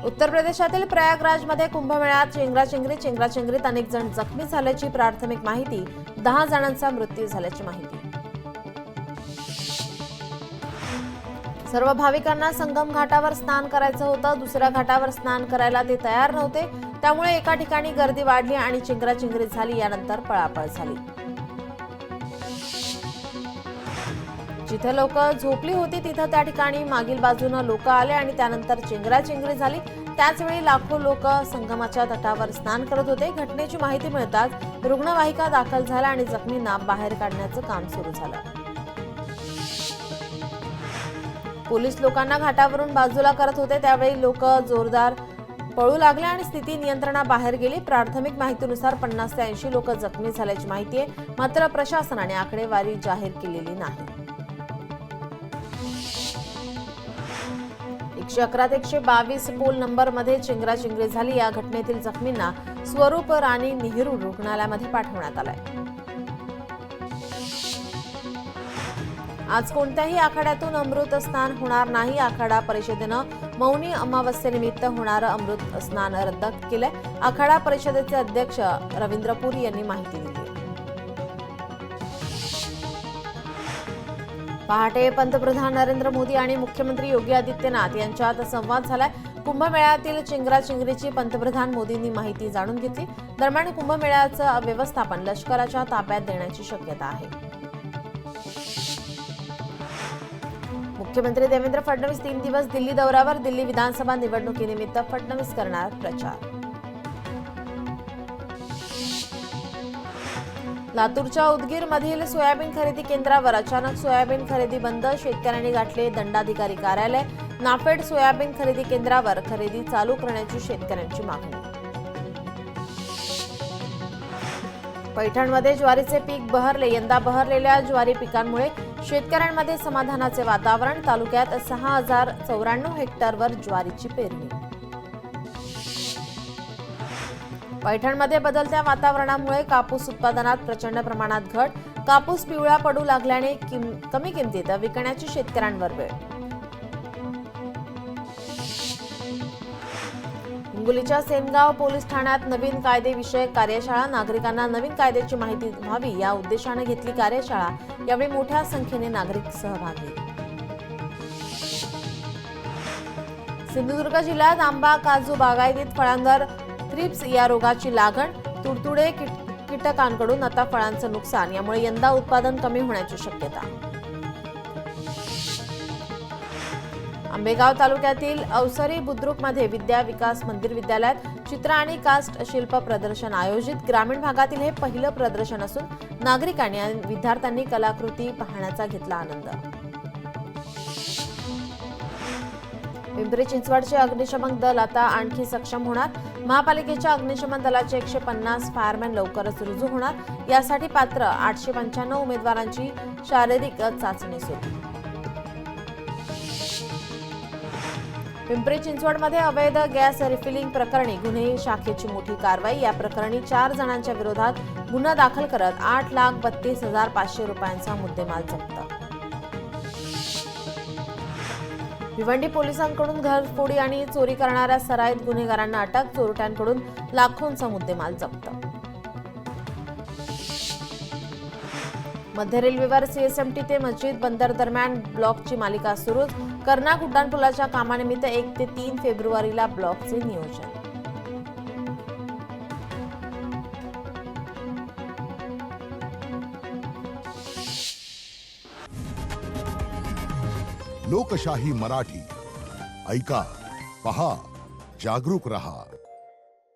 उत्तर प्रदेशातील प्रयागराजमध्ये कुंभमेळ्यात चेंगराचेंगरीत अनेक जण जखमी झाल्याची प्राथमिक माहिती. 10 जणांचा मृत्यू झाल्याची माहिती. सर्व भाविकांना संगम घाटावर स्नान करायचं होतं. दुसऱ्या घाटावर स्नान करायला ते तयार नव्हते. त्यामुळे एका ठिकाणी गर्दी वाढली आणि चेंगराचेंगरी झाली. यानंतर पळापळ झाली. जिथे लोक झोपली होती तिथं त्या ठिकाणी मागील बाजूनं लोक आले आणि त्यानंतर चेंगराचेंगरी झाली. त्याचवेळी लाखो लोक संगमाच्या तटावर स्नान करत होते. घटनेची माहिती मिळताच रुग्णवाहिका दाखल झाल्या आणि जखमींना बाहेर काढण्याचं काम सुरू झालं. पोलीस लोकांना घाटावरून बाजूला करत होते. त्यावेळी लोक जोरदार पळू लागले आणि स्थिती नियंत्रणाबाहेर गेली. प्राथमिक माहितीनुसार 50 ते 80 लोक जखमी झाल्याची माहिती आहे. मात्र प्रशासनाने आकडेवारी जाहीर केलेली नाही. 111 ते 122 पोल नंबरमध्ये चेंगराचेंगरी झाली. या घटनेतील जखमींना स्वरूप राणी नेहरू रुग्णालयामध्ये पाठवण्यात आलंय. आज कोणत्याही आखाड्यातून अमृत स्नान होणार नाही. आखाडा परिषदेनं मौनी अमावस्येनिमित्त होणारं अमृत स्नान रद्द केलंय. आखाडा परिषदेचे अध्यक्ष रवींद्र पुरी यांनी माहिती दिली. पहाटे पंतप्रधान नरेंद्र मोदी आणि मुख्यमंत्री योगी आदित्यनाथ यांच्यात संवाद झालाय. कुंभमेळ्यातील चेंगराचेंगरीची पंतप्रधान मोदींनी माहिती जाणून घेतली. दरम्यान कुंभमेळ्याचं व्यवस्थापन लष्कराच्या ताब्यात देण्याची शक्यता आहे. मुख्यमंत्री देवेंद्र फडणवीस 3 दिवस दिल्ली दौऱ्यावर. दिल्ली विधानसभा निवडणुकीनिमित्त फडणवीस करणार प्रचार. लातूरच्या उदगीरमधील सोयाबीन खरेदी केंद्रावर अचानक सोयाबीन खरेदी बंद. शेतकऱ्यांनी गाठले दंडाधिकारी कार्यालय. नाफेड सोयाबीन खरेदी केंद्रावर खरेदी चालू करण्याची शेतकऱ्यांची मागणी. पैठणमध्ये ज्वारीचे पीक बहरले. यंदा बहरलेल्या ज्वारी पिकांमुळे शेतकऱ्यांमध्ये समाधानाचे वातावरण. तालुक्यात 6094 हेक्टरवर ज्वारीची पेरणी. पैठणमध्ये बदलत्या वातावरणामुळे कापूस उत्पादनात प्रचंड प्रमाणात घट. कापूस पिवळा पडू लागल्याने कमी किमतीत विकण्याची शेतकऱ्यांवर वेळ. हिंगोलीच्या सेनगाव पोलीस ठाण्यात नवीन कायदेविषयक कार्यशाळा. नागरिकांना नवीन कायद्याची माहिती व्हावी या उद्देशाने घेतली कार्यशाळा. यावेळी मोठ्या संख्येने नागरिक सहभागी. सिंधुदुर्ग जिल्ह्यात आंबा काजू बागायतीत फळांवर थ्रिप्स या रोगाची लागण. तुडतुडे कीटकांकडून आता फळांचं नुकसान. यामुळे यंदा उत्पादन कमी होण्याची शक्यता. आंबेगाव तालुक्यातील अवसरी बुद्रुकमध्ये विद्या विकास मंदिर विद्यालयात चित्र आणि कास्ट शिल्प प्रदर्शन आयोजित. ग्रामीण भागातील हे पहिलं प्रदर्शन असून नागरिकांनी आणि विद्यार्थ्यांनी कलाकृती पाहण्याचा घेतला आनंद. पिंपरी चिंचवडचे अग्निशमन दल आता आणखी सक्षम होणार. महापालिकेच्या अग्निशमन दलाचे 150 फायरमॅन लवकरच रुजू होणार. यासाठी पात्र 895 उमेदवारांची शारीरिक चाचणी सुरू. पिंपरी चिंचवडमध्ये अवैध गॅस रिफिलिंग प्रकरणी गुन्हे शाखेची मोठी कारवाई. या प्रकरणी 4 जणांच्या विरोधात गुन्हा दाखल करत 8,32,500 रुपयांचा मुद्देमाल जप्त. भिवंडी पोलिसांकडून घरफोडी आणि चोरी करणाऱ्या सराईत गुन्हेगारांना अटक. चोरट्यांकडून लाखोंचा मुद्देमाल जप्त. मध्य रेल्वेवर सीएसएमटी ते मस्जिद बंदर दरम्यान ब्लॉकची मालिका सुरूच. कर्नाक उड्डाणपुलाच्या कामानिमित्त 1 ते 3 फेब्रुवारीला ब्लॉकचे नियोजन. लोकशाही मराठी ऐका, पहा, जागरूक रहा.